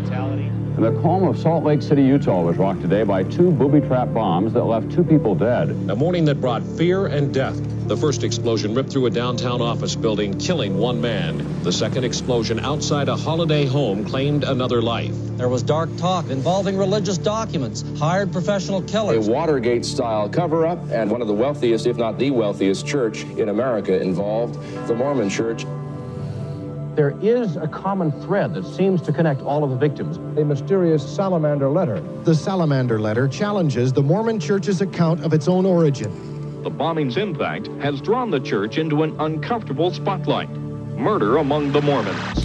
fatality. The home of Salt Lake City, Utah was rocked today by two booby-trap bombs that left two people dead. A morning that brought fear and death. The first explosion ripped through a downtown office building, killing one man. The second explosion outside a holiday home claimed another life. There was dark talk involving religious documents, hired professional killers. A Watergate-style cover-up, and one of the wealthiest, if not the wealthiest church in America involved, the Mormon Church. There is a common thread that seems to connect all of the victims. A mysterious salamander letter. The salamander letter challenges the Mormon Church's account of its own origin. The bombing's impact has drawn the church into an uncomfortable spotlight. Murder among the Mormons.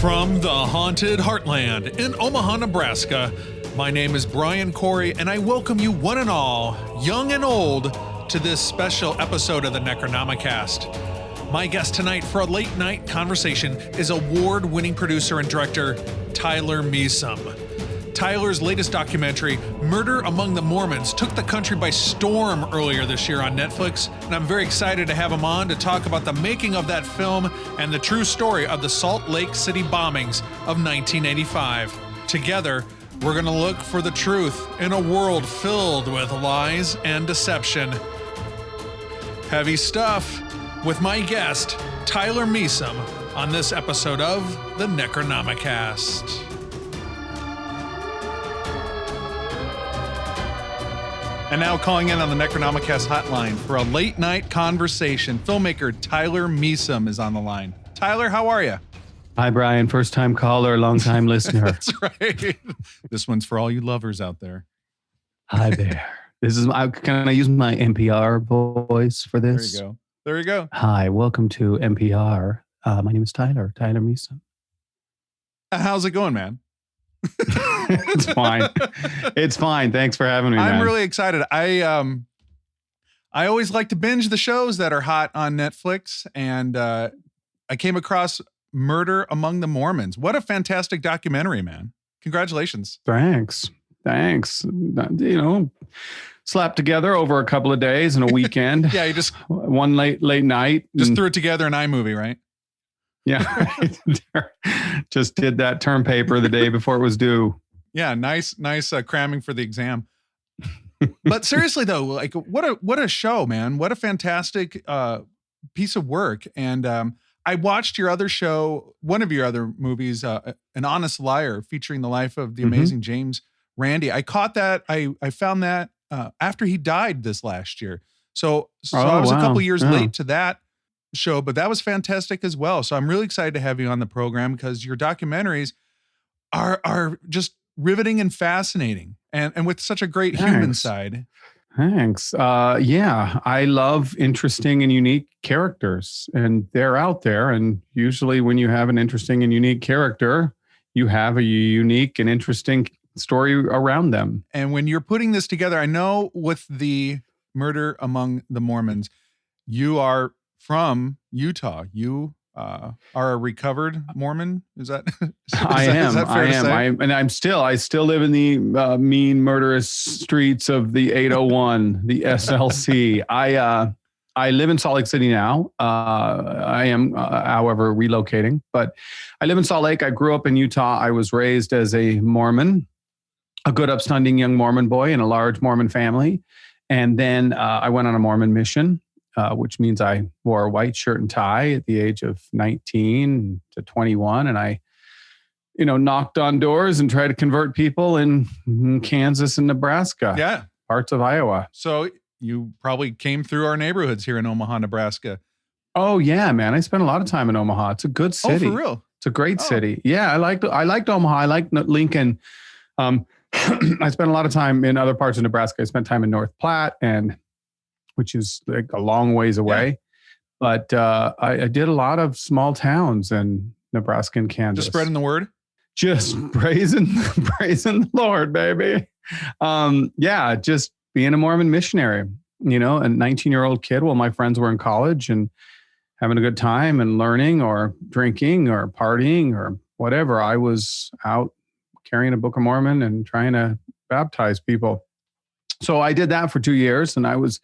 From the haunted heartland in Omaha, Nebraska, my name is Brian Corey, and I welcome you one and all, young and old, to this special episode of the Necronomicast. My guest tonight for a late night conversation is award-winning producer and director Tyler Measom. Tyler's latest documentary, Murder Among the Mormons, took the country by storm earlier this year on Netflix, and I'm very excited to have him on to talk about the making of that film and the true story of the Salt Lake City bombings of 1985. Together, we're going to look for the truth in a world filled with lies and deception. Heavy stuff with my guest, Tyler Measom, on this episode of the Necronomicast. And now calling in on the Necronomicast hotline for a late night conversation, filmmaker Tyler Measom is on the line. Tyler, how are you? Hi, Brian. First time caller, long time listener. That's right. This one's for all you lovers out there. Hi there. Can I use my NPR voice for this? There you go. There you go. Hi, welcome to NPR. My name is Tyler Measom. How's it going, man? It's fine. It's fine. Thanks for having me, man. I'm really excited. I always like to binge the shows that are hot on Netflix, and I came across Murder Among the Mormons. What a fantastic documentary, man. Congratulations. Thanks. You know, slapped together over a couple of days and a weekend. Yeah, you just one late night. Just threw it together in iMovie, right? Yeah, right. Just did that term paper the day before it was due. Yeah, nice cramming for the exam. But seriously though, like what a show, man! What a fantastic piece of work. And I watched your other show, one of your other movies, An Honest Liar, featuring the life of the amazing James Randi. I caught that. I found that after he died this last year. So I was a couple years late to that show, but that was fantastic as well. So I'm really excited to have you on the program because your documentaries are just riveting and fascinating and with such a great human side. Thanks. Yeah, I love interesting and unique characters, and they're out there. And usually when you have an interesting and unique character, you have a unique and interesting story around them. And when you're putting this together, I know with the Murder Among the Mormons, you are from Utah. You are a recovered Mormon. Is that? I still live in the mean, murderous streets of the 801, the SLC. I live in Salt Lake City now. I am, however, relocating, but I live in Salt Lake. I grew up in Utah. I was raised as a Mormon, a good upstanding young Mormon boy in a large Mormon family. And then I went on a Mormon mission, which means I wore a white shirt and tie at the age of 19 to 21. And I, knocked on doors and tried to convert people in Kansas and Nebraska. Yeah. Parts of Iowa. So you probably came through our neighborhoods here in Omaha, Nebraska. Oh yeah, man. I spent a lot of time in Omaha. It's a good city. Oh, for real? It's a great city. Yeah. I liked Omaha. I liked Lincoln. I spent a lot of time in other parts of Nebraska. I spent time in North Platte, which is like a long ways away. Yeah. But I did a lot of small towns in Nebraska and Kansas. Just spreading the word? Just praising the Lord, baby. Just being a Mormon missionary, a 19-year-old kid while my friends were in college and having a good time and learning or drinking or partying or whatever. I was out carrying a Book of Mormon and trying to baptize people. So I did that for 2 years, and I was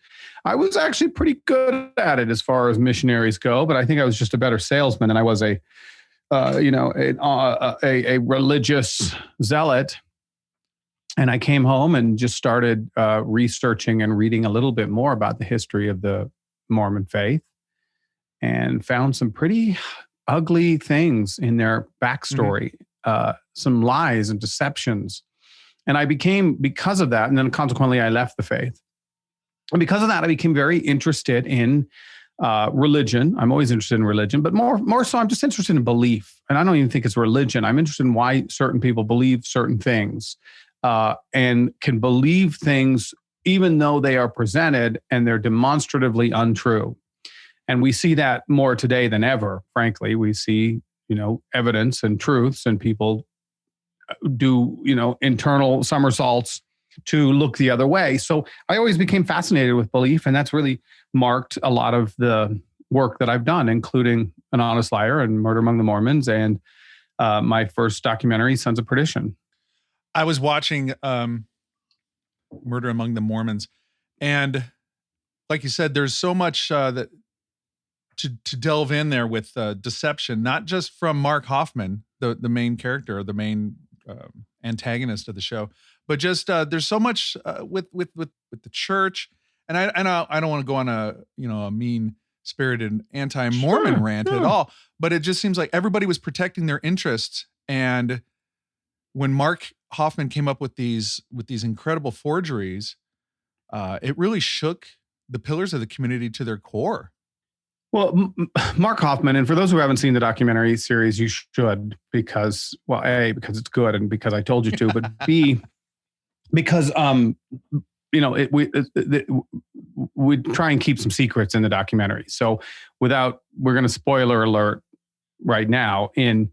actually pretty good at it as far as missionaries go, but I think I was just a better salesman than I was a a religious zealot. And I came home and just started researching and reading a little bit more about the history of the Mormon faith, and found some pretty ugly things in their backstory, some lies and deceptions. And I became, because of that, and then consequently I left the faith. And because of that, I became very interested in religion. I'm always interested in religion, but more so I'm just interested in belief. And I don't even think it's religion. I'm interested in why certain people believe certain things. And can believe things even though they are presented and they're demonstratively untrue. And we see that more today than ever, frankly. We see, evidence and truths, and people do, internal somersaults to look the other way. So I always became fascinated with belief, and that's really marked a lot of the work that I've done, including An Honest Liar and Murder Among the Mormons, and my first documentary, Sons of Perdition. I was watching Murder Among the Mormons, and like you said, there's so much that to delve in there with deception, not just from Mark Hoffman, the main character, or the main antagonist of the show, but just there's so much with the church. And I don't want to go on a mean-spirited anti-Mormon rant at all, but it just seems like everybody was protecting their interests. And when Mark Hoffman came up with these incredible forgeries, it really shook the pillars of the community to their core. Well, Mark Hoffman, and for those who haven't seen the documentary series, you should, because, well, A, because it's good, and because I told you to, but B, because we try and keep some secrets in the documentary. So we're going to spoiler alert right now and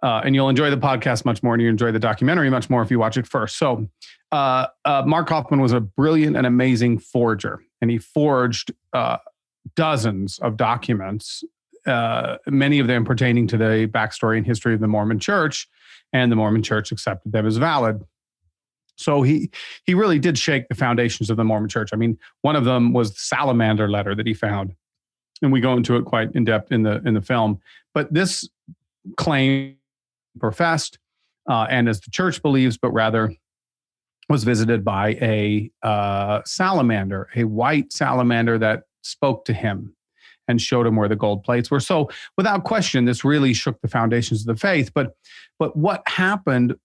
you'll enjoy the podcast much more, and you enjoy the documentary much more if you watch it first. So Mark Hoffman was a brilliant and amazing forger, and he forged dozens of documents, many of them pertaining to the backstory and history of the Mormon Church, and the Mormon Church accepted them as valid. So he really did shake the foundations of the Mormon Church. I mean, one of them was the salamander letter that he found, and we go into it quite in depth in the film. But this claim professed, and as the church believes, but rather was visited by a salamander, a white salamander that spoke to him and showed him where the gold plates were. So without question, this really shook the foundations of the faith. But what happened,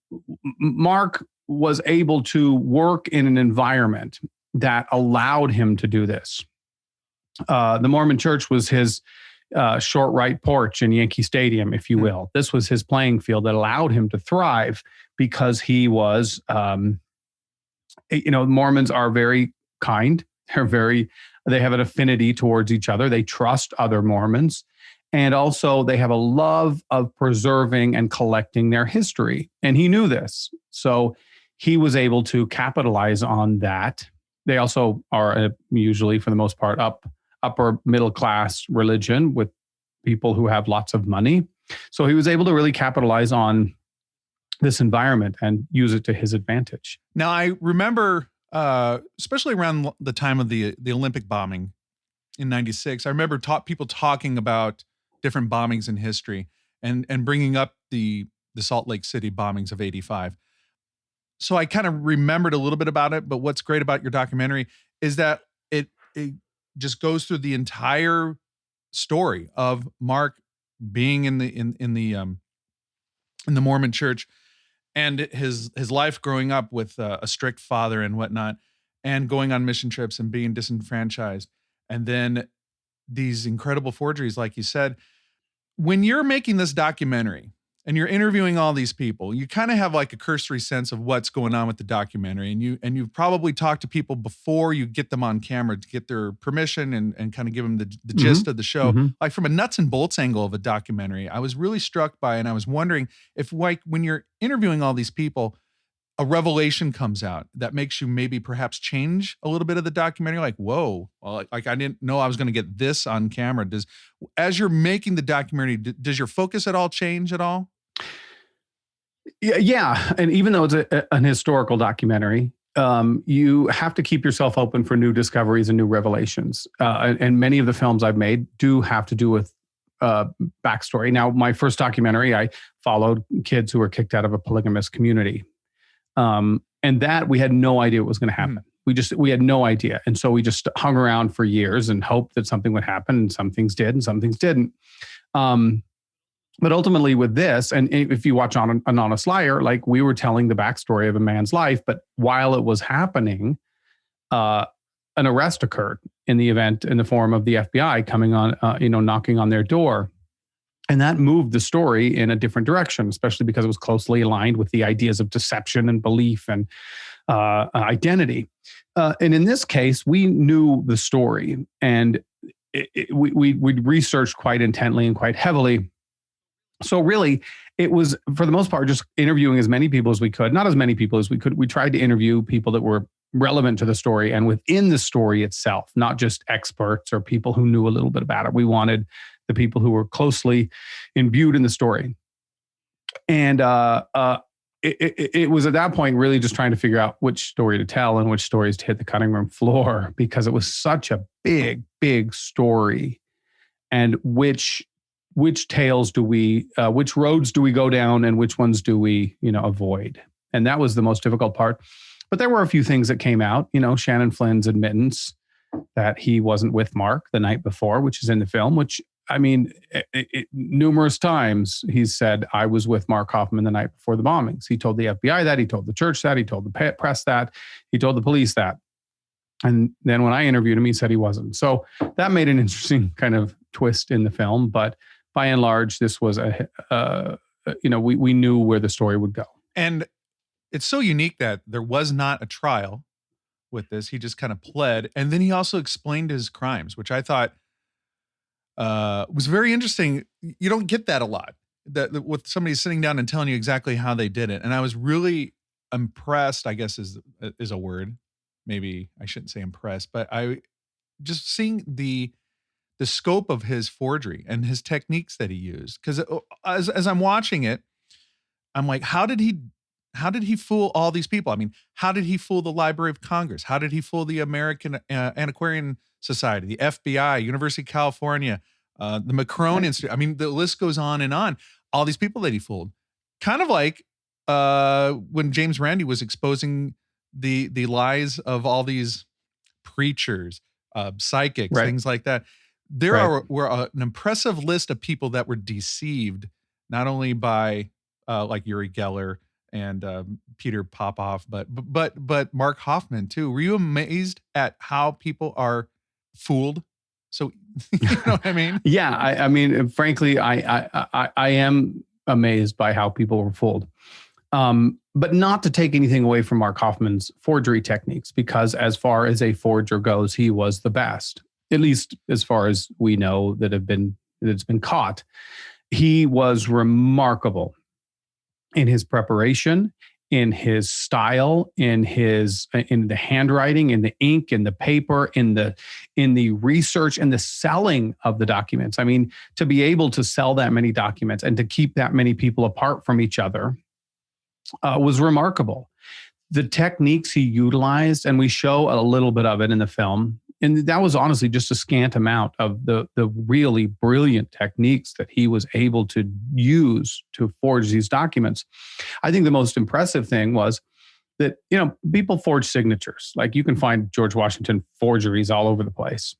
Mark was able to work in an environment that allowed him to do this. The Mormon Church was his short right porch in Yankee Stadium, if you will. This was his playing field that allowed him to thrive, because he was, Mormons are very kind. They have an affinity towards each other. They trust other Mormons. And also they have a love of preserving and collecting their history. And he knew this. So he was able to capitalize on that. They also are usually, for the most part, upper middle class religion with people who have lots of money. So he was able to really capitalize on this environment and use it to his advantage. Now, I remember, especially around the time of the Olympic bombing in '96, I remember people talking about different bombings in history and bringing up the Salt Lake City bombings of '85. So I kind of remembered a little bit about it, but what's great about your documentary is that it just goes through the entire story of Mark being in the Mormon Church, and his life growing up with a strict father and whatnot, and going on mission trips and being disenfranchised, and then these incredible forgeries, like you said. When you're making this documentary and you're interviewing all these people, you kind of have like a cursory sense of what's going on with the documentary. And you've probably talked to people before you get them on camera to get their permission and kind of give them the gist of the show. Like from a nuts and bolts angle of a documentary, I was really struck by, and I was wondering if, like, when you're interviewing all these people, a revelation comes out that makes you maybe perhaps change a little bit of the documentary. Like, whoa, well, like I didn't know I was going to get this on camera. As you're making the documentary, does your focus at all change at all? Yeah. And even though it's an historical documentary, you have to keep yourself open for new discoveries and new revelations. And many of the films I've made do have to do with backstory. Now, my first documentary, I followed kids who were kicked out of a polygamous community. And that we had no idea what was going to happen. We had no idea. And so we just hung around for years and hoped that something would happen. And some things did and some things didn't. But ultimately with this, and if you watch on An Honest Liar, like we were telling the backstory of a man's life, but while it was happening, an arrest occurred in the form of the FBI coming on, knocking on their door. And that moved the story in a different direction, especially because it was closely aligned with the ideas of deception and belief and identity. And in this case, we knew the story, and we researched quite intently and quite heavily. So really, it was, for the most part, just interviewing as many people as we could. Not as many people as we could. We tried to interview people that were relevant to the story and within the story itself, not just experts or people who knew a little bit about it. We wanted the people who were closely imbued in the story. And it was at that point really just trying to figure out which story to tell and which stories to hit the cutting room floor, because it was such a big, big story. And which tales do which roads do we go down and which ones do we, avoid? And that was the most difficult part. But there were a few things that came out, Shannon Flynn's admittance that he wasn't with Mark the night before, which is in the film, which, I mean, numerous times he's said, I was with Mark Hoffman the night before the bombings. He told the FBI that, he told the church that, he told the press that, he told the police that. And then when I interviewed him, he said he wasn't. So that made an interesting kind of twist in the film. But by and large, this was we knew where the story would go. And it's so unique that there was not a trial with this. He just kind of pled. And then he also explained his crimes, which I thought was very interesting. You don't get that a lot, that with somebody sitting down and telling you exactly how they did it. And I was really impressed, I guess is a word. Maybe I shouldn't say impressed, but I just seeing the scope of his forgery and his techniques that he used. Because as I'm watching it, I'm like, how did he fool all these people? I mean, how did he fool the Library of Congress? How did he fool the American Antiquarian Society, the FBI, University of California, the McCrone Institute? I mean, the list goes on and on. All these people that he fooled. Kind of like when James Randi was exposing the lies of all these preachers, psychics, right, things like that. There were an impressive list of people that were deceived, not only by like Uri Geller and Peter Popoff, but Mark Hoffman too. Were you amazed at how people are fooled? So you know what I mean? Yeah, I mean, frankly, I am amazed by how people were fooled. But not to take anything away from Mark Hoffman's forgery techniques, because as far as a forger goes, he was the best, at least as far as we know that's been caught. He was remarkable in his preparation, in his style, in the handwriting, in the ink, in the paper, in the research, and the selling of the documents. I mean, to be able to sell that many documents and to keep that many people apart from each other was remarkable. The techniques he utilized, and we show a little bit of it in the film, and that was honestly just a scant amount of the really brilliant techniques that he was able to use to forge these documents. I think the most impressive thing was that, people forge signatures. Like, you can find George Washington forgeries all over the place.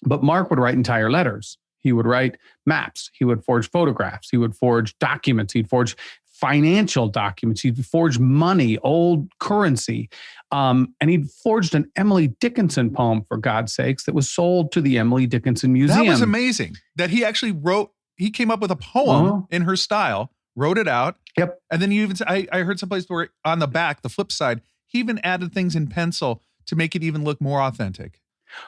But Mark would write entire letters. He would write maps. He would forge photographs. He would forge documents. He'd forge financial documents. He'd forged money, old currency. And he'd forged an Emily Dickinson poem, for God's sakes, that was sold to the Emily Dickinson Museum. That was amazing. That he actually he came up with a poem in her style, wrote it out. Yep. And then I heard someplace where on the back, the flip side, he even added things in pencil to make it even look more authentic.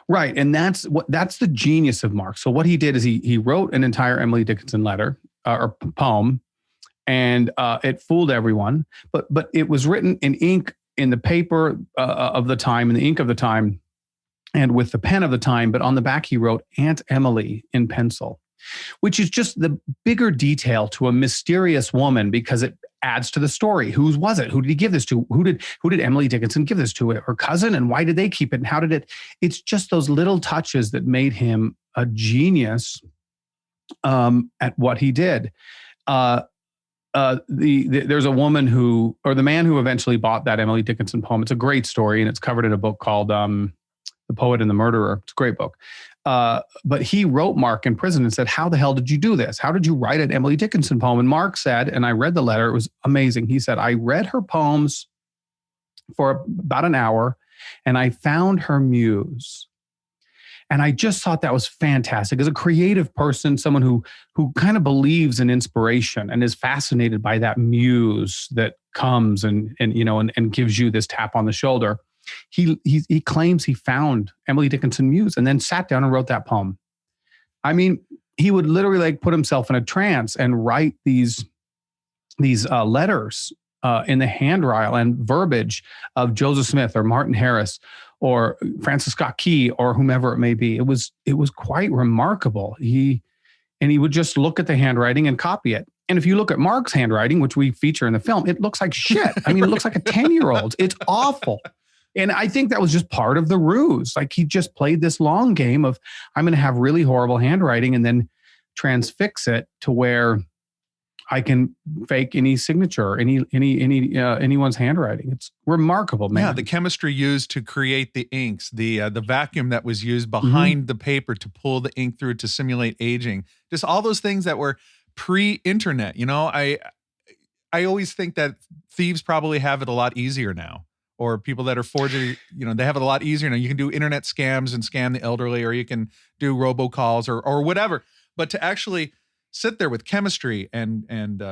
Right. And that's the genius of Mark. So what he did is he wrote an entire Emily Dickinson letter or poem, and it fooled everyone. But it was written in ink, in the paper of the time, in the ink of the time, and with the pen of the time. But on the back, he wrote Aunt Emily in pencil, which is just the bigger detail to a mysterious woman, because it adds to the story. Whose was it? Who did he give this to? Who did Emily Dickinson give this to? Her cousin? And why did they keep it? And how did it? It's just those little touches that made him a genius at what he did. There's a woman the man who eventually bought that Emily Dickinson poem. It's a great story, and it's covered in a book called The Poet and the Murderer. It's a great book. But he wrote Mark in prison and said, how the hell did you do this? How did you write an Emily Dickinson poem? And Mark said, and I read the letter, it was amazing. He said, I read her poems for about an hour, and I found her muse. And I just thought that was fantastic. As a creative person, someone who kind of believes in inspiration and is fascinated by that muse that comes and gives you this tap on the shoulder. He claims he found Emily Dickinson muse and then sat down and wrote that poem. I mean, he would literally put himself in a trance and write these letters in the handrail and verbiage of Joseph Smith or Martin Harris or Francis Scott Key or whomever it may be. It was quite remarkable. He would just look at the handwriting and copy it. And if you look at Mark's handwriting, which we feature in the film, it looks like shit. I mean, it looks like a 10-year-old's. It's awful. And I think that was just part of the ruse. He just played this long game of, I'm going to have really horrible handwriting and then transfix it to where I can fake any signature, anyone's handwriting. It's remarkable, man. Yeah, the chemistry used to create the inks, the vacuum that was used behind the paper to pull the ink through to simulate aging, just all those things that were pre-internet. I always think that thieves probably have it a lot easier now, or people that are forging, they have it a lot easier now. You can do internet scams and scam the elderly, or you can do robocalls or whatever. But to actually sit there with chemistry and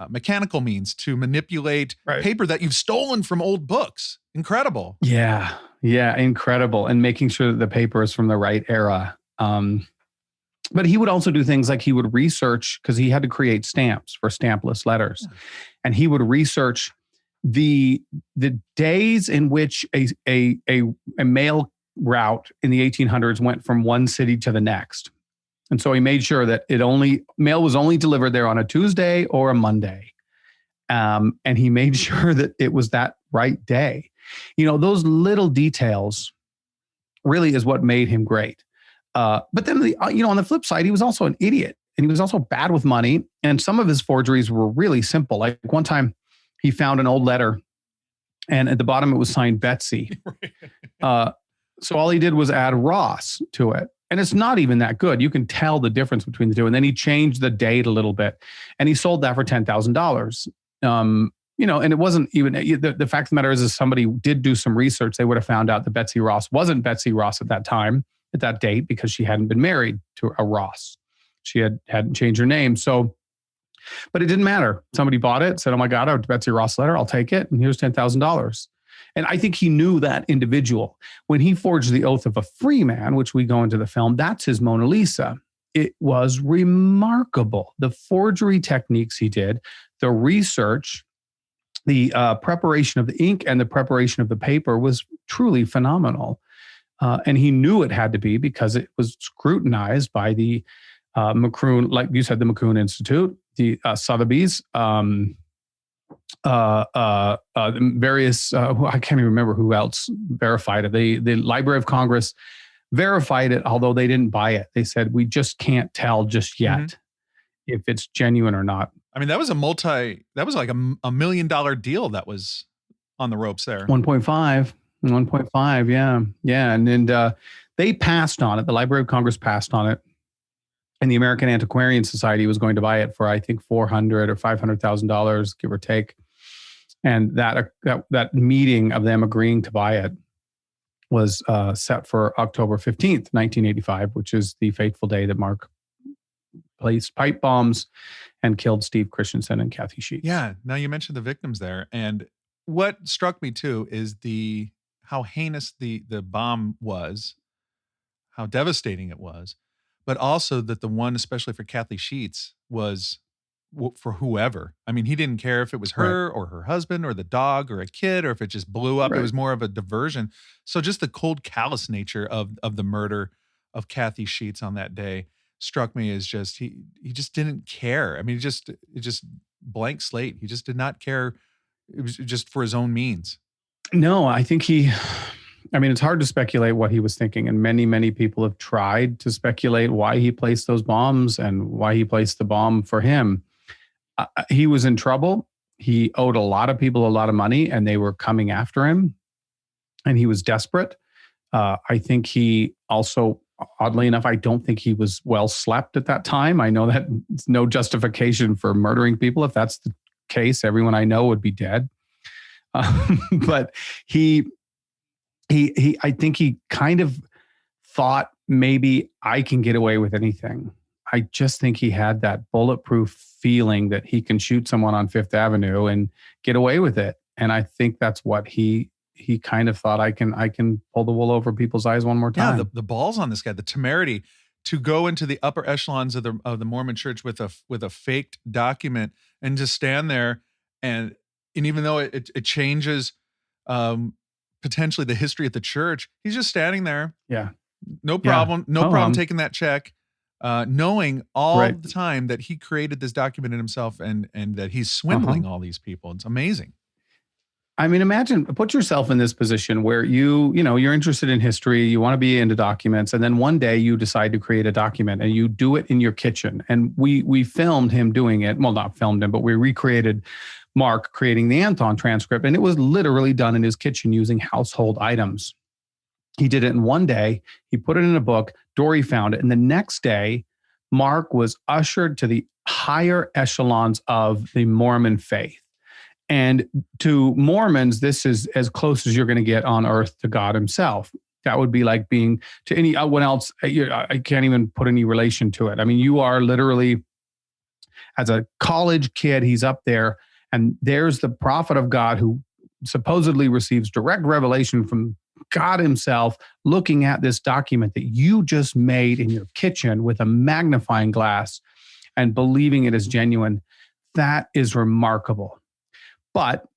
mechanical means to manipulate paper that you've stolen from old books. Incredible. Yeah, incredible. And making sure that the paper is from the right era. But he would also do things like he would research, because he had to create stamps for stampless letters. Yeah. And he would research the days in which a mail route in the 1800s went from one city to the next. And so he made sure that mail was only delivered there on a Tuesday or a Monday. And he made sure that it was that right day. Those little details really is what made him great. But then, on the flip side, he was also an idiot, and he was also bad with money. And some of his forgeries were really simple. Like one time he found an old letter, and at the bottom it was signed Betsy. So all he did was add Ross to it. And it's not even that good. You can tell the difference between the two. And then he changed the date a little bit, and he sold that for $10,000. And it wasn't even, the fact of the matter is somebody did do some research. They would have found out that Betsy Ross wasn't Betsy Ross at that time, at that date, because she hadn't been married to a Ross. She hadn't changed her name. So, but it didn't matter. Somebody bought it, said, oh my God, a Betsy Ross letter, I'll take it. And here's $10,000. And I think he knew that individual. When he forged the Oath of a Free Man, which we go into the film, that's his Mona Lisa. It was remarkable. The forgery techniques he did, the research, the preparation of the ink and the preparation of the paper was truly phenomenal. And he knew it had to be, because it was scrutinized by the McCroon, like you said, the McCroon Institute, the Sotheby's, various, I can't even remember who else verified it. The Library of Congress verified it, although they didn't buy it. They said, we just can't tell just yet if it's genuine or not. I mean, that was like a $1 million deal that was on the ropes there. 1.5, yeah. And they passed on it. The Library of Congress passed on it. And the American Antiquarian Society was going to buy it for, I think, $400,000 or $500,000, give or take. And that meeting of them agreeing to buy it was set for October 15th, 1985, which is the fateful day that Mark placed pipe bombs and killed Steve Christensen and Kathy Sheets. Yeah. Now you mentioned the victims there. And what struck me too is how heinous the bomb was, how devastating it was. But also that the one, especially for Kathy Sheets, was for whoever. I mean, he didn't care if it was her or her husband or the dog or a kid, or if it just blew up. It was more of a diversion. So just the cold, callous nature of the murder of Kathy Sheets on that day struck me as just, he just didn't care. I mean, it just blank slate. He just did not care. It was just for his own means. No, I think he I mean, it's hard to speculate what he was thinking. And many, many people have tried to speculate why he placed those bombs and why he placed the bomb for him. He was in trouble. He owed a lot of people a lot of money, and they were coming after him. And he was desperate. I think he also, oddly enough, I don't think he was well slept at that time. I know that it's no justification for murdering people. If that's the case, everyone I know would be dead. But I think he kind of thought maybe I can get away with anything. I just think he had that bulletproof feeling that he can shoot someone on Fifth Avenue and get away with it. And I think that's what he kind of thought, I can pull the wool over people's eyes one more time. Yeah, the balls on this guy, the temerity to go into the upper echelons of the Mormon church with a faked document and just stand there and even though it changes potentially the history of the church, he's just standing there. Yeah. No problem. Yeah. No problem taking that check. Knowing all Right. the time that he created this document in himself and that he's swindling all these people. It's amazing. I mean, put yourself in this position where you're interested in history, you want to be into documents, and then one day you decide to create a document and you do it in your kitchen. And we filmed him doing it. Well, not filmed him, but we recreated Mark creating the Anthon transcript, and it was literally done in his kitchen using household items. He did it in one day. He put it in a book. Dory found it. And the next day, Mark was ushered to the higher echelons of the Mormon faith. And to Mormons, this is as close as you're going to get on earth to God himself. That would be like being to anyone else. I can't even put any relation to it. I mean, you are literally, as a college kid, he's up there, and there's the prophet of God who supposedly receives direct revelation from God himself, looking at this document that you just made in your kitchen with a magnifying glass and believing it is genuine. That is remarkable. But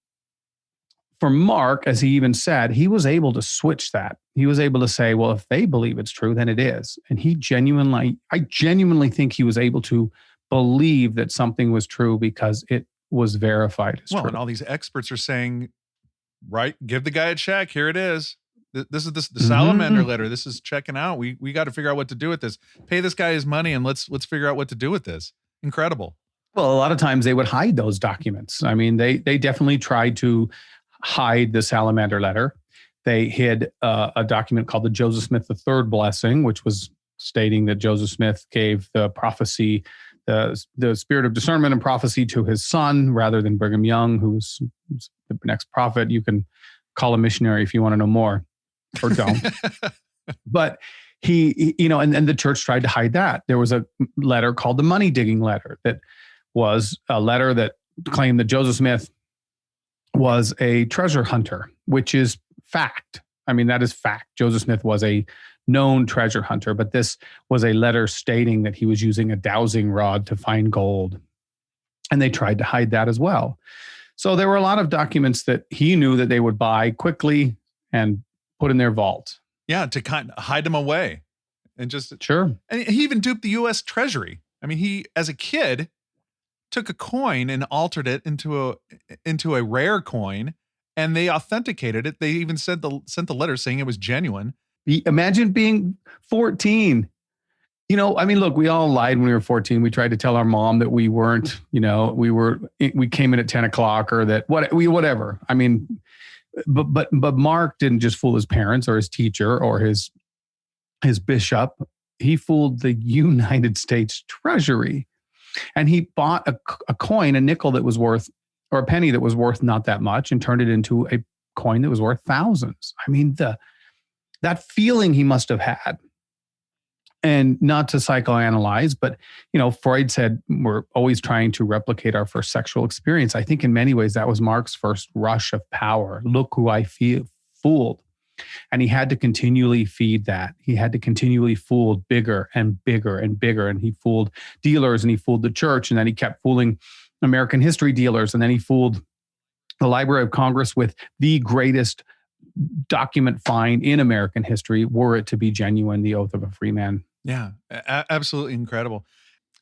for Mark, as he even said, he was able to switch that. He was able to say, well, if they believe it's true, then it is. And I genuinely think he was able to believe that something was true because it was verified as true. And all these experts are saying, right, give the guy a check. Here it is. This is the salamander letter. This is checking out. We got to figure out what to do with this. Pay this guy his money and let's figure out what to do with this. Incredible. Well, a lot of times they would hide those documents. I mean, they definitely tried to hide the salamander letter. They hid a document called the Joseph Smith III blessing, which was stating that Joseph Smith gave the prophecy, the spirit of discernment and prophecy to his son rather than Brigham Young, who's the next prophet. You can call a missionary if you want to know more, or don't. But he and the church tried to hide that. There was a letter called the money digging letter that was a letter that claimed that Joseph Smith was a treasure hunter, which is fact. I mean, that is fact. Joseph Smith was a known treasure hunter, but this was a letter stating that he was using a dowsing rod to find gold. And they tried to hide that as well. So there were a lot of documents that he knew that they would buy quickly and put in their vault. Yeah, to kind of hide them away. And just sure. And he even duped the U.S. Treasury. I mean, he, as a kid, took a coin and altered it into a rare coin, and they authenticated it. They even sent the letter saying it was genuine. Imagine being 14. I mean, look, we all lied when we were 14. We tried to tell our mom that we weren't, we came in at 10 o'clock or that whatever. I mean, but Mark didn't just fool his parents or his teacher or his bishop. He fooled the United States Treasury. And he bought a coin, a nickel that was worth, or a penny that was worth not that much, and turned it into a coin that was worth thousands. I mean, that feeling he must have had. And not to psychoanalyze, but, Freud said we're always trying to replicate our first sexual experience. I think in many ways that was Mark's first rush of power. Look who I fooled. And he had to continually feed that. He had to continually fool bigger and bigger and bigger. And he fooled dealers and he fooled the church. And then he kept fooling American history dealers. And then he fooled the Library of Congress with the greatest document find in American history, were it to be genuine, the Oath of a Free Man. Yeah, absolutely incredible.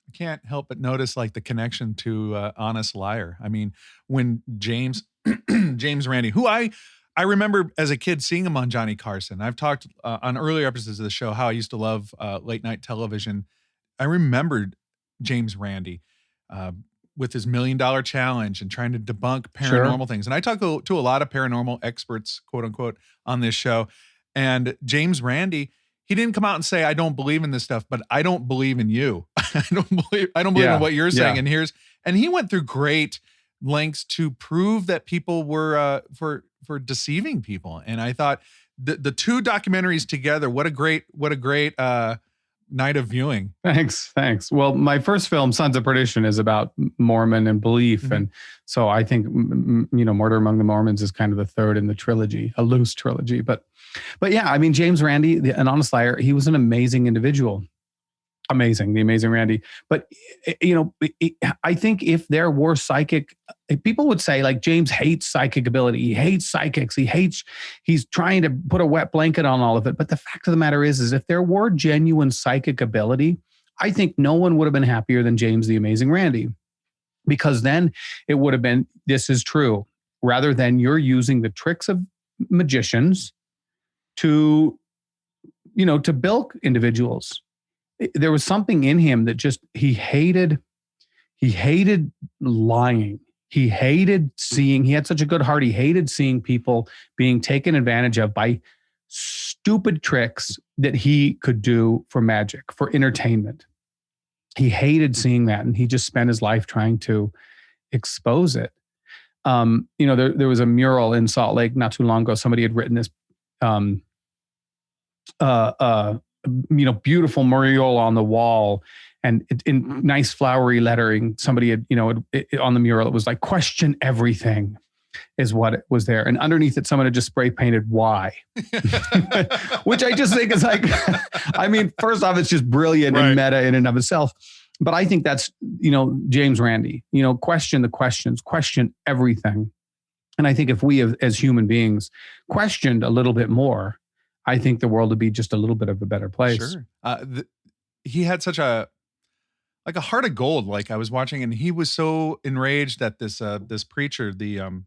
I can't help but notice like the connection to Honest Liar. I mean, when James Randi, who I I remember as a kid seeing him on Johnny Carson. I've talked on earlier episodes of the show how I used to love late night television. I remembered James Randi with his $1 Million Challenge and trying to debunk paranormal things. And I talk to a lot of paranormal experts, quote unquote, on this show. And James Randi, he didn't come out and say, I don't believe in this stuff, but I don't believe in you. I don't believe in what you're saying. And he went through great lengths to prove that people were for deceiving people. And I thought the two documentaries together, what a great night of viewing. Thanks. Well, my first film, Sons of Perdition, is about Mormon and belief. Mm-hmm. And so I think, Murder Among the Mormons is kind of the third in the trilogy, a loose trilogy. But yeah, I mean, James Randi, an honest liar, he was an amazing individual. Amazing, the amazing Randi. But, I think if there were people would say like James hates psychic ability. He hates psychics. He's trying to put a wet blanket on all of it. But the fact of the matter is if there were genuine psychic ability, I think no one would have been happier than James, the amazing Randi, because then it would have been, this is true, rather than you're using the tricks of magicians to bilk individuals. There was something in him that just, he hated lying. He hated seeing, he had such a good heart. He hated seeing people being taken advantage of by stupid tricks that he could do for magic, for entertainment. He hated seeing that. And he just spent his life trying to expose it. There was a mural in Salt Lake not too long ago. Somebody had written this, beautiful mural on the wall, and in nice flowery lettering, somebody had, on the mural, it was like, question everything is what it was there. And underneath it, someone had just spray painted why, which I just think is like, I mean, first off, it's just brilliant and meta in and of itself. But I think that's, James Randi, question the questions, question everything. And I think if we as human beings questioned a little bit more, I think the world would be just a little bit of a better place. Sure. He had such a heart of gold. Like I was watching, and he was so enraged that this preacher, the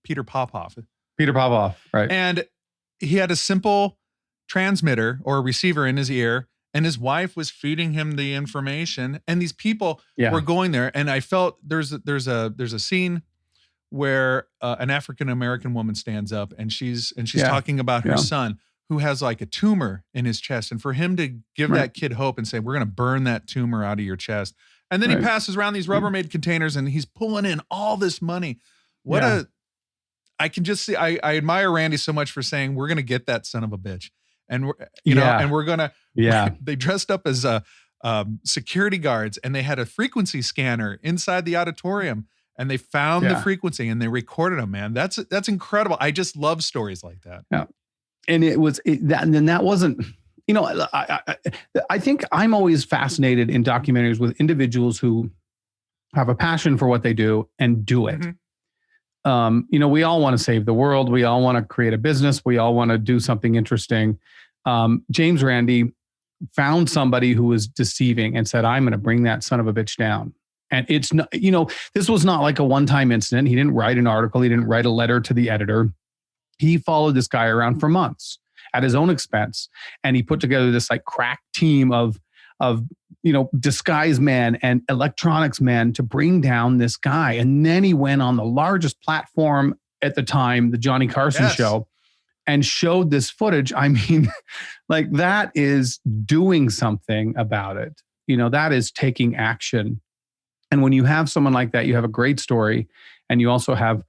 Peter Popoff, right? And he had a simple transmitter or receiver in his ear, and his wife was feeding him the information, and these people were going there. And I felt there's a scene where an African-American woman stands up and she's talking about her son who has like a tumor in his chest. And for him to give that kid hope and say, we're going to burn that tumor out of your chest. And then he passes around these Rubbermaid containers and he's pulling in all this money. I can just see, I admire Randi so much for saying, we're going to get that son of a bitch. And we're going to, they dressed up as security guards, and they had a frequency scanner inside the auditorium. And they found the frequency and they recorded them, man. That's incredible. I just love stories like that. Yeah. And that wasn't, I think I'm always fascinated in documentaries with individuals who have a passion for what they do and do it. Mm-hmm. We all want to save the world. We all want to create a business. We all want to do something interesting. James Randi found somebody who was deceiving and said, I'm going to bring that son of a bitch down. And it's not, this was not like a one-time incident. He didn't write an article. He didn't write a letter to the editor. He followed this guy around for months at his own expense. And he put together this like crack team of disguise men and electronics men to bring down this guy. And then he went on the largest platform at the time, the Johnny Carson show, and showed this footage. I mean, like that is doing something about it. That is taking action. And when you have someone like that, you have a great story, and you also have,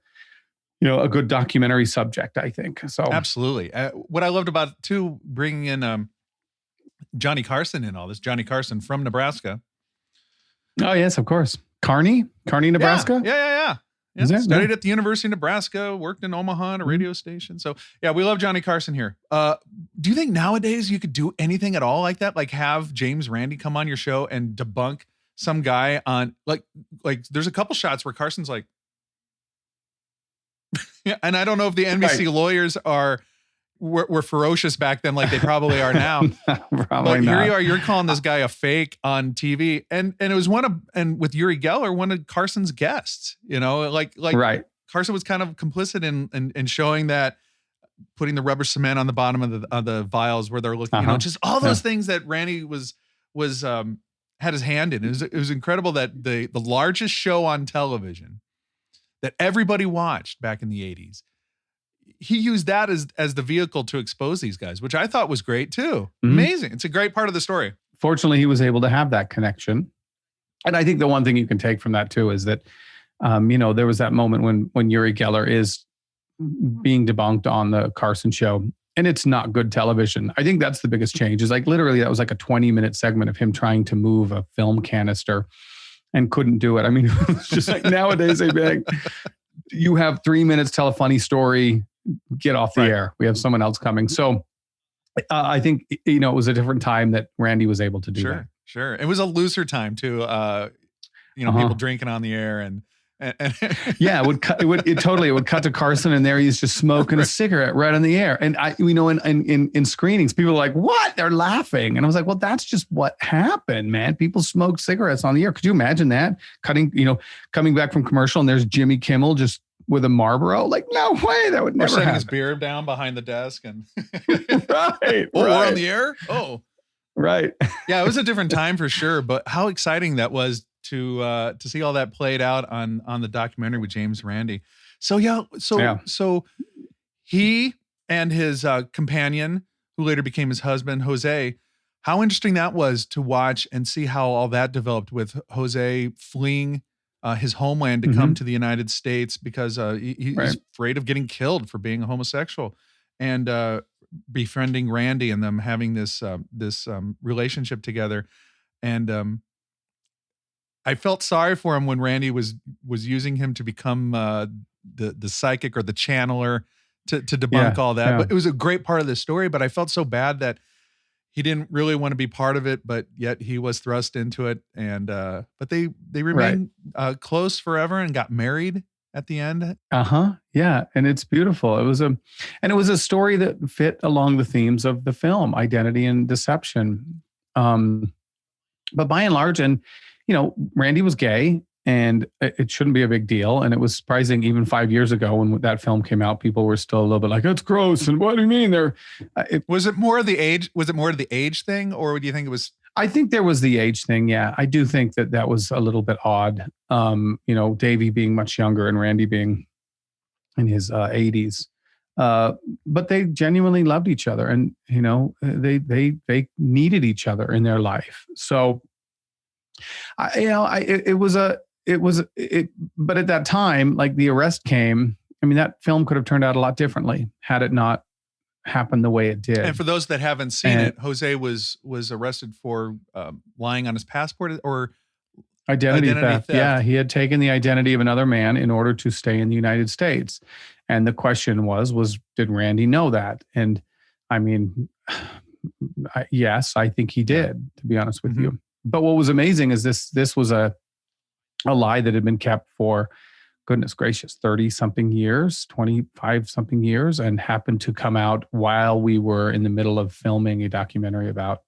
a good documentary subject, I think. So absolutely. What I loved about it too, bringing in Johnny Carson in all this, Johnny Carson from Nebraska. Oh yes, of course. Kearney, Nebraska. Yeah. Studied at the University of Nebraska, worked in Omaha on a radio station. So yeah, we love Johnny Carson here. Do you think nowadays you could do anything at all like that? Like have James Randi come on your show and debunk some guy on like there's a couple shots where Carson's like, and I don't know if the NBC lawyers were ferocious back then, like they probably are now. But here you are, you're calling this guy a fake on TV. And it was with Uri Geller, one of Carson's guests, like Carson was kind of complicit in showing that, putting the rubber cement on the bottom of the vials where they're looking, just all those things that Randy was had his hand in. It was incredible that the largest show on television that everybody watched back in the 80s, he used that as the vehicle to expose these guys, which I thought was great too. Amazing. It's a great part of the story. Fortunately, he was able to have that connection. And I think the one thing you can take from that too is that, there was that moment when Uri Geller is being debunked on the Carson show, and it's not good television. I think that's the biggest change, is like literally that was like a 20-minute segment of him trying to move a film canister and couldn't do it. I mean, it was just like nowadays they beg, you have 3 minutes, tell a funny story, get off the air. We have someone else coming. So I think, it was a different time that Randy was able to do that. Sure. It was a looser time too. People drinking on the air and yeah, it would cut to Carson, and there he's just smoking a cigarette right on the air. And in screenings, people are like, "What?" They're laughing, and I was like, "Well, that's just what happened, man. People smoke cigarettes on the air. Could you imagine that? Coming back from commercial, and there's Jimmy Kimmel just with a Marlboro. Like, no way, that would never happen. His beer down behind the desk, and right. We're on the air. Oh, right. Yeah, it was a different time for sure. But how exciting that was to see all that played out on the documentary with James Randi. So he and his companion, who later became his husband, Jose, how interesting that was to watch and see how all that developed, with Jose fleeing his homeland to come to the United States because he's afraid of getting killed for being a homosexual, and befriending Randy and them having this relationship together. And I felt sorry for him when Randy was using him to become the psychic or the channeler to debunk all that. But it was a great part of the story. But I felt so bad that he didn't really want to be part of it, but yet he was thrust into it. And but they remained close forever and got married at the end. Yeah, and it's beautiful. It was a story that fit along the themes of the film, identity and deception. But by and large, and Randy was gay, and it shouldn't be a big deal. And it was surprising, even 5 years ago when that film came out, people were still a little bit like, "That's gross." And what do you mean? Was it more of the age? Was it more of the age thing, or do you think it was? I think there was the age thing. Yeah, I do think that was a little bit odd. Davey being much younger and Randy being in his 80s. But they genuinely loved each other, and they needed each other in their life. So, but at that time, like the arrest came, I mean, that film could have turned out a lot differently had it not happened the way it did. And for those that haven't seen it, Jose was arrested for lying on his passport or identity theft. Yeah, he had taken the identity of another man in order to stay in the United States. And the question was did Randy know that? And I mean, yes, I think he did, to be honest with you. But what was amazing is this was a lie that had been kept for, goodness gracious, 30-something years, 25-something years, and happened to come out while we were in the middle of filming a documentary about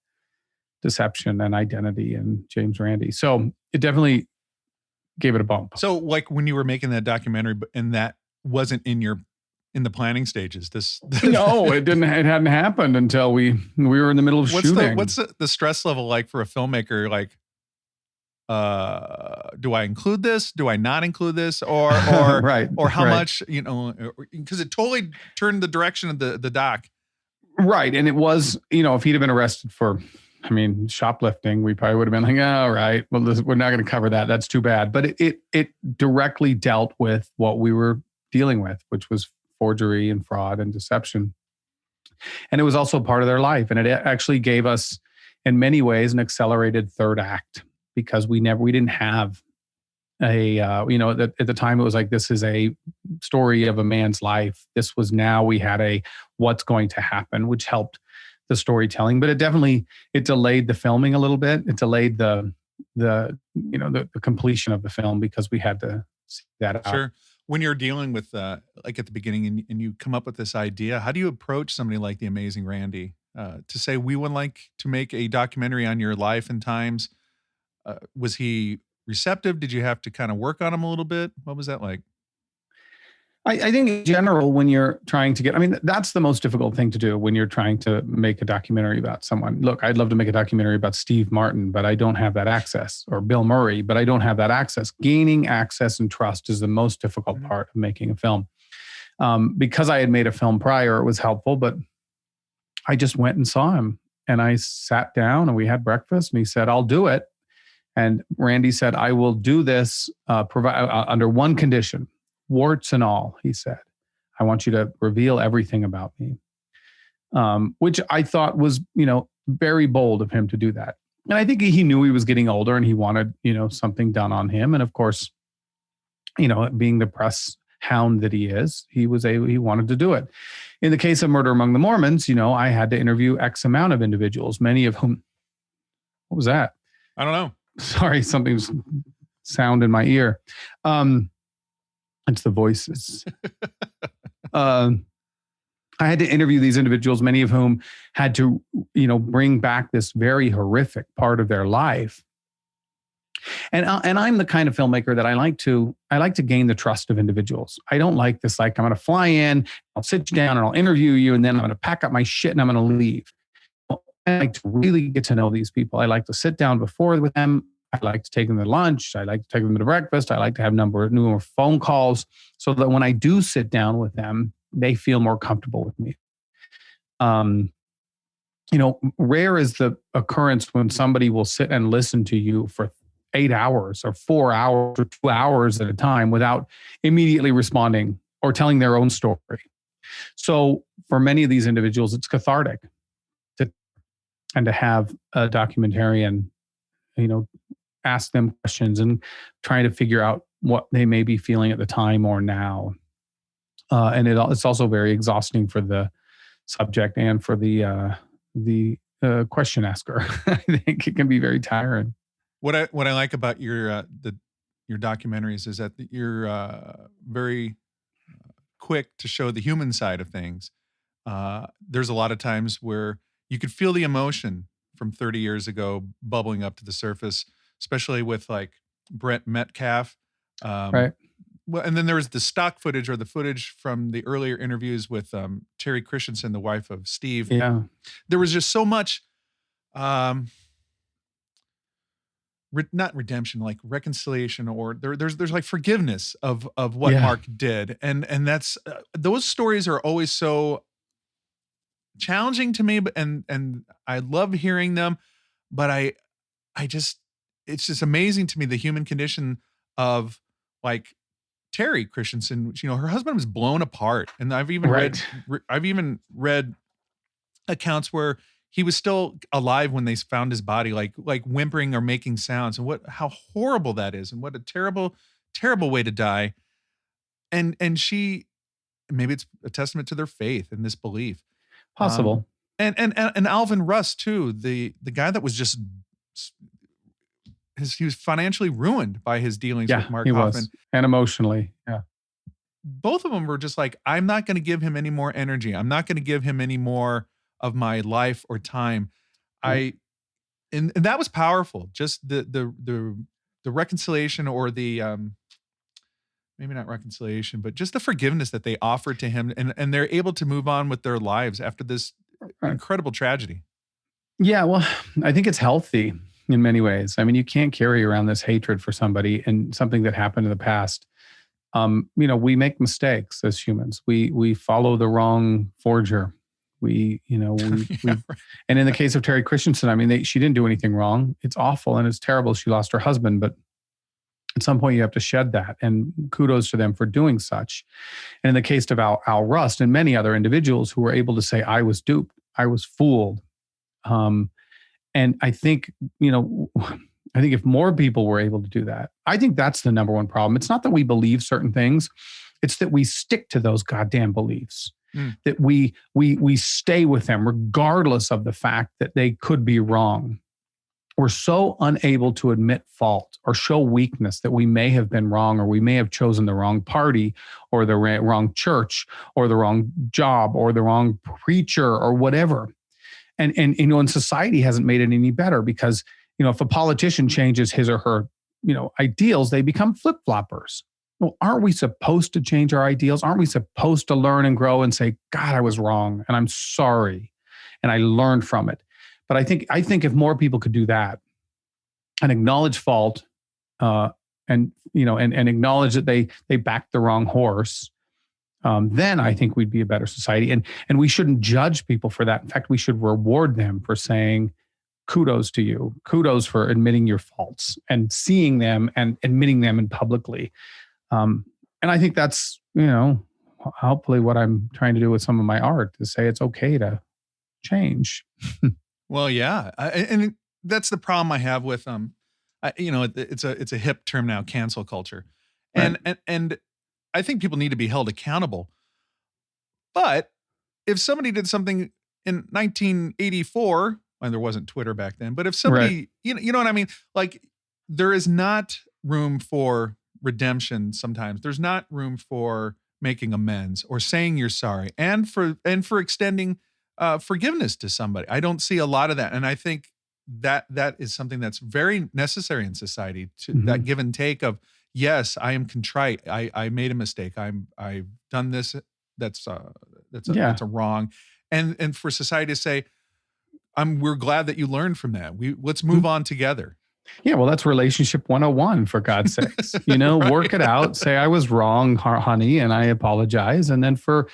deception and identity and James Randi. So it definitely gave it a bump. So like when you were making that documentary and that wasn't in the planning stages, no, it hadn't happened until we were in the middle of shooting. What's the stress level like for a filmmaker? Like, do I include this? Do I not include this? Or or how much, because it totally turned the direction of the doc. Right. And it was, if he'd have been arrested for, shoplifting, we probably would have been like, all right, well, we're not going to cover that. That's too bad. But it directly dealt with what we were dealing with, which was forgery and fraud and deception. And it was also part of their life. And it actually gave us, in many ways, an accelerated third act, because we didn't have a, at the time it was like, this is a story of a man's life. This was, now we had a what's going to happen, which helped the storytelling. But it delayed the filming a little bit. It delayed the completion of the film because we had to see that out. Sure. When you're dealing with, like at the beginning and you come up with this idea, how do you approach somebody like the amazing Randy to say, we would like to make a documentary on your life and times? Was he receptive? Did you have to kind of work on him a little bit? What was that like? I think in general, when you're trying to that's the most difficult thing to do when you're trying to make a documentary about someone. Look, I'd love to make a documentary about Steve Martin, but I don't have that access, or Bill Murray, but I don't have that access. Gaining access and trust is the most difficult part of making a film. Because I had made a film prior, it was helpful, but I just went and saw him, and I sat down and we had breakfast, and he said, "I'll do it." And Randy said, "I will do this under one condition. Warts and all," he said. "I want you to reveal everything about me," which I thought was, very bold of him to do that. And I think he knew he was getting older and he wanted, something done on him. And of course, being the press hound that he is, he wanted to do it. In the case of Murder Among the Mormons, I had to interview X amount of individuals, many of whom, what was that? I don't know. Sorry, something's sound in my ear. It's the voices. I had to interview these individuals, many of whom had to, bring back this very horrific part of their life. And I'm the kind of filmmaker that I like to gain the trust of individuals. I don't like this, I'm going to fly in, I'll sit you down and I'll interview you, and then I'm going to pack up my shit and I'm going to leave. I like to really get to know these people. I like to sit down before with them. I like to take them to lunch. I like to take them to breakfast. I like to have numerous phone calls so that when I do sit down with them, they feel more comfortable with me. Rare is the occurrence when somebody will sit and listen to you for 8 hours or 4 hours or 2 hours at a time without immediately responding or telling their own story. So for many of these individuals, it's cathartic to have a documentarian, ask them questions and trying to figure out what they may be feeling at the time or now. And it's also very exhausting for the subject and for the question asker. I think it can be very tiring. What I like about your documentaries is that you're very quick to show the human side of things. There's a lot of times where you could feel the emotion from 30 years ago bubbling up to the surface, especially with like Brent Metcalf. Right. Well, and then there was the stock footage or the footage from the earlier interviews with Terry Christensen, the wife of Steve. Yeah. There was just so much, not redemption, like reconciliation, or there's like forgiveness of what Mark did. And that's, those stories are always so challenging to me, and I love hearing them, but it's just amazing to me, the human condition of like Terry Christensen. Her husband was blown apart, and I've even read accounts where he was still alive when they found his body, like whimpering or making sounds, and how horrible that is, and what a terrible, terrible way to die. And she, maybe it's a testament to their faith and this belief. Possible. And Alvin Russ too, the guy that was just, he was financially ruined by his dealings with Mark Hoffman. Was. And emotionally. Yeah. Both of them were just like, I'm not going to give him any more energy. I'm not going to give him any more of my life or time. And that was powerful. Just the reconciliation, or the maybe not reconciliation, but just the forgiveness that they offered to him, and they're able to move on with their lives after this incredible tragedy. Yeah, well, I think it's healthy in many ways. I mean, you can't carry around this hatred for somebody and something that happened in the past. We make mistakes as humans. We follow the wrong forger. And in the case of Terry Christensen, I mean, she didn't do anything wrong. It's awful and it's terrible. She lost her husband, but at some point you have to shed that, and kudos to them for doing such. And in the case of Al Rust and many other individuals who were able to say, I was duped, I was fooled. And I think, if more people were able to do that, I think that's the number one problem. It's not that we believe certain things. It's that we stick to those goddamn beliefs, that we stay with them regardless of the fact that they could be wrong. We're so unable to admit fault or show weakness that we may have been wrong, or we may have chosen the wrong party or the wrong church or the wrong job or the wrong preacher or whatever. And society hasn't made it any better, because, if a politician changes his or her, ideals, they become flip-floppers. well, aren't we supposed to change our ideals? Aren't we supposed to learn and grow and say, God, I was wrong and I'm sorry and I learned from it? But I think if more people could do that and acknowledge fault, and acknowledge that they backed the wrong horse, then I think we'd be a better society. And we shouldn't judge people for that. In fact, we should reward them for saying, kudos to you. Kudos for admitting your faults and seeing them and admitting them in publicly. And I think that's, hopefully what I'm trying to do with some of my art, to say it's okay to change. Well, yeah. And that's the problem I have with, it's a hip term now, cancel culture. And, Right. and I think people need to be held accountable. But if somebody did something in 1984, and there wasn't Twitter back then, but if somebody, you know what I mean? Like, there is not room for redemption sometimes. There's not room for making amends or saying you're sorry and for extending forgiveness to somebody. I don't see a lot of that. And I think that is something that's very necessary in society, to that give and take of, yes, I am contrite. I made a mistake. I've done this. That's a wrong. And for society to say, we're glad that you learned from that. Let's move on together. Yeah, well, that's relationship 101, for God's sakes. Right. Work it out, say I was wrong, honey, and I apologize. And then for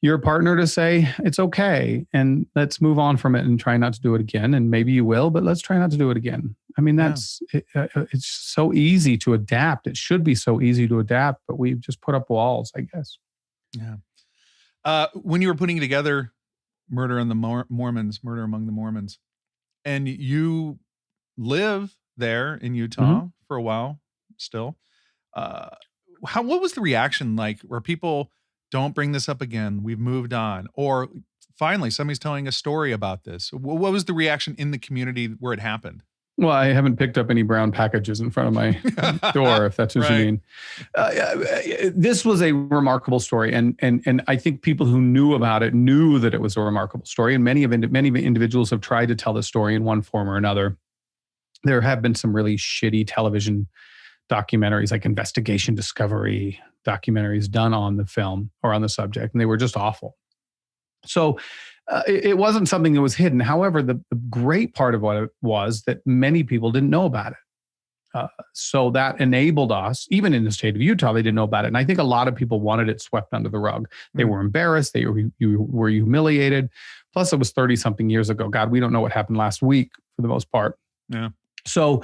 your partner to say, it's okay, and let's move on from it and try not to do it again. And maybe you will, but let's try not to do it again. I mean, it's so easy to adapt. It should be so easy to adapt, but we've just put up walls, I guess. Yeah. When you were putting together Murder Among the Mormons, and you live there in Utah for a while still, what was the reaction like, where people, don't bring this up again, we've moved on, or finally somebody's telling a story about this? What was the reaction in the community where it happened? Well, I haven't picked up any brown packages in front of my door, if that's what you mean. This was a remarkable story. And I think people who knew about it knew that it was a remarkable story. And many individuals have tried to tell the story in one form or another. There have been some really shitty television documentaries, like Investigation Discovery documentaries, done on the film or on the subject, and they were just awful. So it wasn't something that was hidden. However, the great part of what it was that many people didn't know about it. So that enabled us, even in the state of Utah, they didn't know about it. And I think a lot of people wanted it swept under the rug. They were embarrassed. They were humiliated. Plus, it was 30-something years ago. God, we don't know what happened last week for the most part. Yeah. So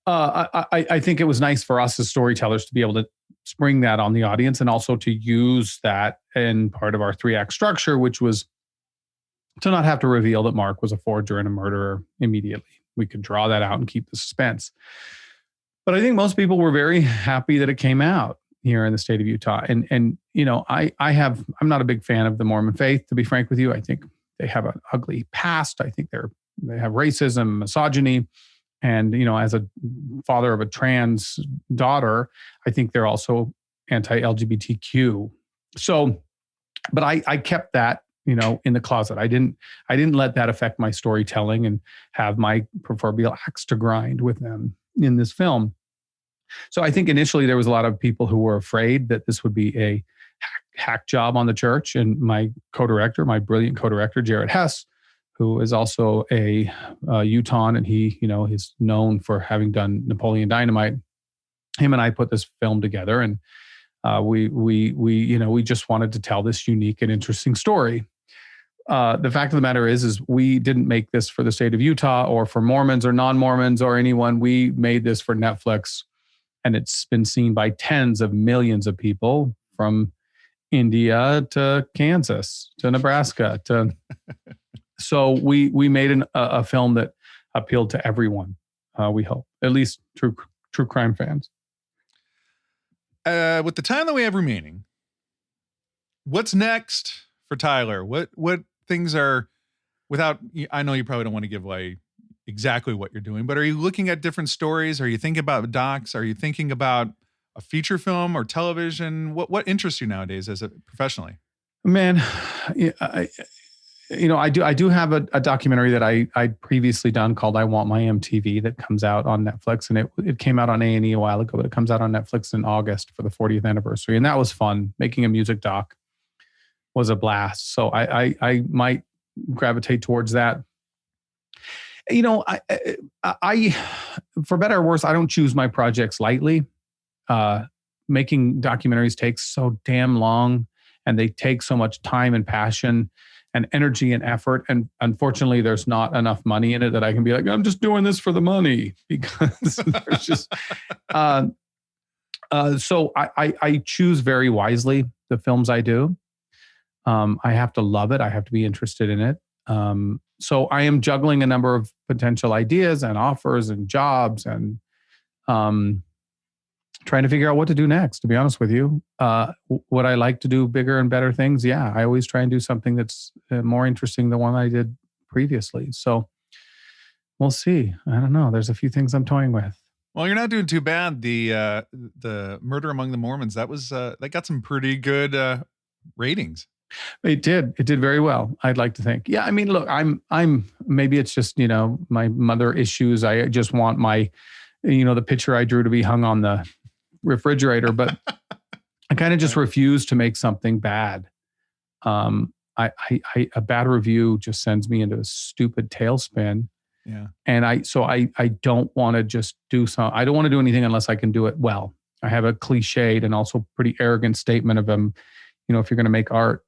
I think it was nice for us as storytellers to be able to spring that on the audience, and also to use that in part of our 3-act structure, which was to not have to reveal that Mark was a forger and a murderer immediately. We could draw that out and keep the suspense. But I think most people were very happy that it came out here in the state of Utah. And I'm not a big fan of the Mormon faith, to be frank with you. I think they have an ugly past. I think they have racism, misogyny. And, as a father of a trans daughter, I think they're also anti-LGBTQ. So, but I kept that, in the closet. I didn't let that affect my storytelling and have my proverbial axe to grind with them in this film. So I think initially there was a lot of people who were afraid that this would be a hack job on the church. And my brilliant co-director, Jared Hess, who is also a Utahn, and he, is known for having done Napoleon Dynamite. Him and I put this film together, and we just wanted to tell this unique and interesting story. The fact of the matter is we didn't make this for the state of Utah or for Mormons or non-Mormons or anyone. We made this for Netflix, and it's been seen by tens of millions of people from India to Kansas to Nebraska to. So we made a film that appealed to everyone. We hope, at least true crime fans. With the time that we have remaining, what's next for Tyler? What things are, I know you probably don't want to give away exactly what you're doing, but are you looking at different stories? Are you thinking about docs? Are you thinking about a feature film or television? What interests you nowadays professionally? Man, I do have a documentary that I'd previously done called I Want My MTV that comes out on Netflix, and it came out on A&E a while ago, but it comes out on Netflix in August for the 40th anniversary. And that was fun. Making a music doc was a blast. So I might gravitate towards that. I for better or worse, I don't choose my projects lightly. Making documentaries takes so damn long, and they take so much time and passion and energy and effort. And unfortunately, there's not enough money in it that I can be like, I'm just doing this for the money, because there's just, so I choose very wisely the films I do. I have to love it. I have to be interested in it. So I am juggling a number of potential ideas and offers and jobs, and trying to figure out what to do next, to be honest with you. Would I like to do bigger and better things? Yeah, I always try and do something that's more interesting than one I did previously. So we'll see. I don't know. There's a few things I'm toying with. Well, you're not doing too bad. The Murder Among the Mormons, that got some pretty good ratings. It did very well, I'd like to think. Yeah, I mean, look, I'm maybe it's just, my mother issues. I just want my, the picture I drew to be hung on the refrigerator, but I kind of just refuse to make something bad. A bad review just sends me into a stupid tailspin. Yeah. And I don't want to just do I don't want to do anything unless I can do it well. I have a cliched and also pretty arrogant statement of if you're going to make art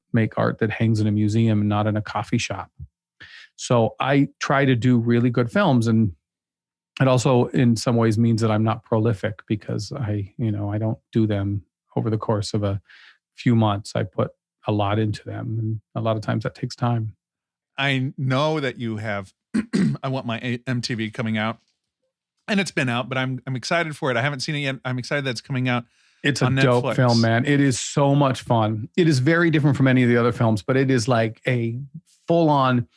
that hangs in a museum and not in a coffee shop. So I try to do really good films, and it also in some ways means that I'm not prolific, because I don't do them over the course of a few months. I put a lot into them, and a lot of times that takes time. I know that you have I Want My MTV coming out, and it's been out, but I'm excited for it. I haven't seen it yet. I'm excited that it's coming out. It's a dope film, man. It is so much fun. It is very different from any of the other films, but it is like a full-on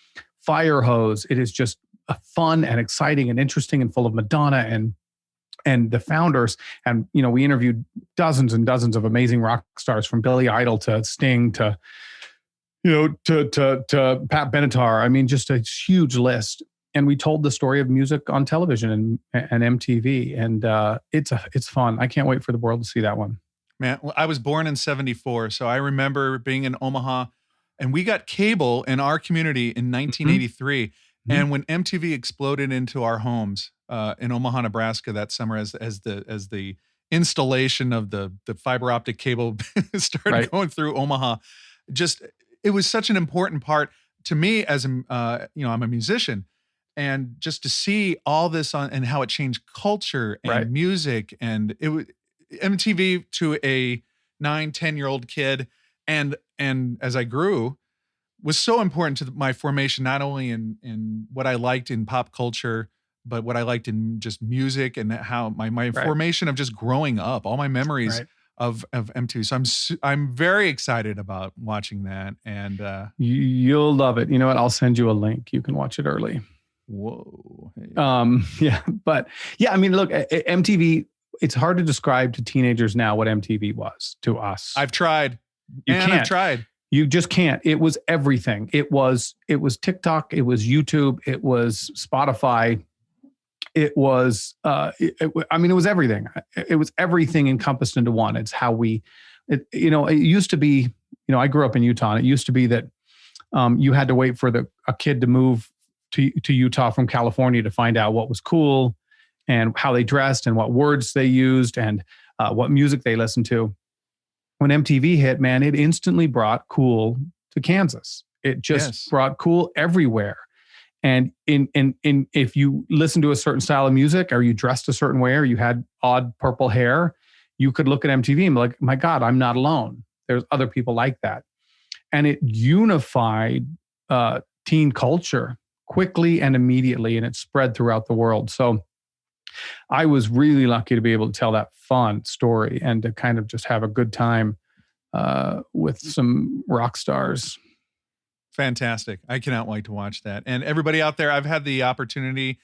fire hose. It is just fun and exciting and interesting and full of Madonna and the founders. And, we interviewed dozens and dozens of amazing rock stars, from Billy Idol to Sting to Pat Benatar. I mean, just a huge list. And we told the story of music on television and MTV, and it's fun. I can't wait for the world to see that one. Man, I was born in 1974, so I remember being in Omaha, and we got cable in our community in 1983. Mm-hmm. And when MTV exploded into our homes in Omaha, Nebraska that summer, as the installation of the fiber optic cable started going through Omaha, it was such an important part to me as I'm a musician. And just to see all this and how it changed culture and music, and it was MTV to a 9-10-year-old kid, and as I grew, was so important to my formation, not only in what I liked in pop culture, but what I liked in just music, and how my formation of just growing up, all my memories of MTV. So I'm very excited about watching that, and you'll love it. You know what? I'll send you a link. You can watch it early. Whoa. Yeah. But yeah, I mean, look, MTV, it's hard to describe to teenagers now what MTV was to us. I've tried. I've tried. You just can't. It was everything. It was TikTok. It was YouTube. It was Spotify. It was, it was everything. It was everything encompassed into one. It's how it used to be, I grew up in Utah, and it used to be that you had to wait for a kid to move to Utah from California to find out what was cool and how they dressed and what words they used and what music they listened to. When MTV hit, man, it instantly brought cool to Kansas. It just brought cool everywhere. And if you listen to a certain style of music, or you dressed a certain way, or you had odd purple hair, you could look at MTV and be like, my God, I'm not alone. There's other people like that. And it unified teen culture quickly and immediately, and it spread throughout the world. So I was really lucky to be able to tell that fun story and to kind of just have a good time with some rock stars. Fantastic. I cannot wait to watch that. And everybody out there, I've had the opportunity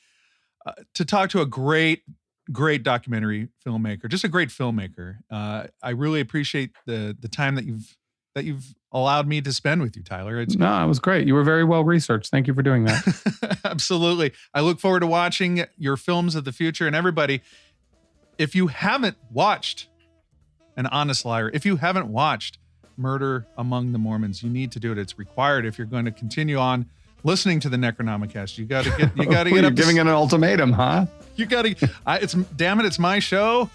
to talk to a great documentary filmmaker, just a great filmmaker. I really appreciate the time that you've that you've allowed me to spend with you, Tyler. No, it was great. You were very well researched. Thank you for doing that. Absolutely. I look forward to watching your films of the future. And everybody, if you haven't watched An Honest Liar, if you haven't watched Murder Among the Mormons, you need to do it. It's required if you're going to continue on listening to the Necronomicast. You got to get up. You're giving it an ultimatum, huh? You got to. It's my show.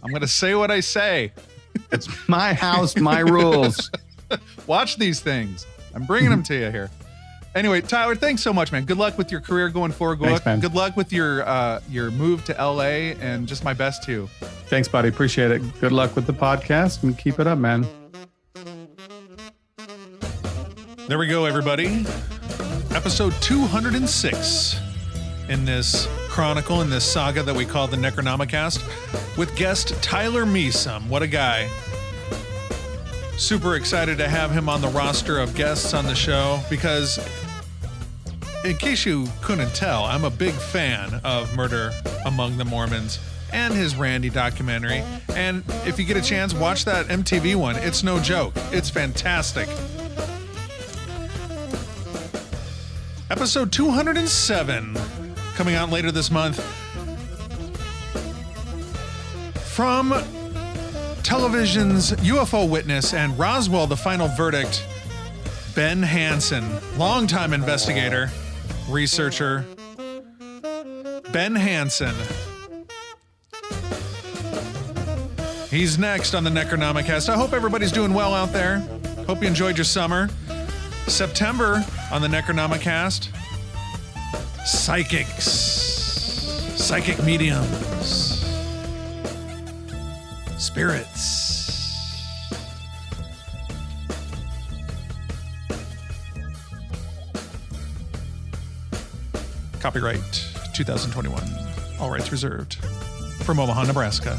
I'm going to say what I say. It's my house, my rules. Watch these things. I'm bringing them to you here. Anyway, Tyler, thanks so much, man. Good luck with your career going forward. Good luck with your move to LA, and just my best to you. Thanks, buddy. Appreciate it. Good luck with the podcast and keep it up, man. There we go, everybody. Episode 206 in this chronicle, in this saga that we call the Necronomicast, with guest Tyler Measom. What a guy. Super excited to have him on the roster of guests on the show because, in case you couldn't tell, I'm a big fan of Murder Among the Mormons and his Randy documentary. And if you get a chance, watch that MTV one. It's no joke. It's fantastic. Episode 207 coming out later this month. From television's UFO Witness and Roswell, The Final Verdict, Ben Hansen, longtime investigator, researcher. Ben Hansen. He's next on the Necronomicast. I hope everybody's doing well out there. Hope you enjoyed your summer. September on the Necronomicast. Psychics. Psychic mediums. Spirits. Copyright 2021. All rights reserved. From Omaha, Nebraska.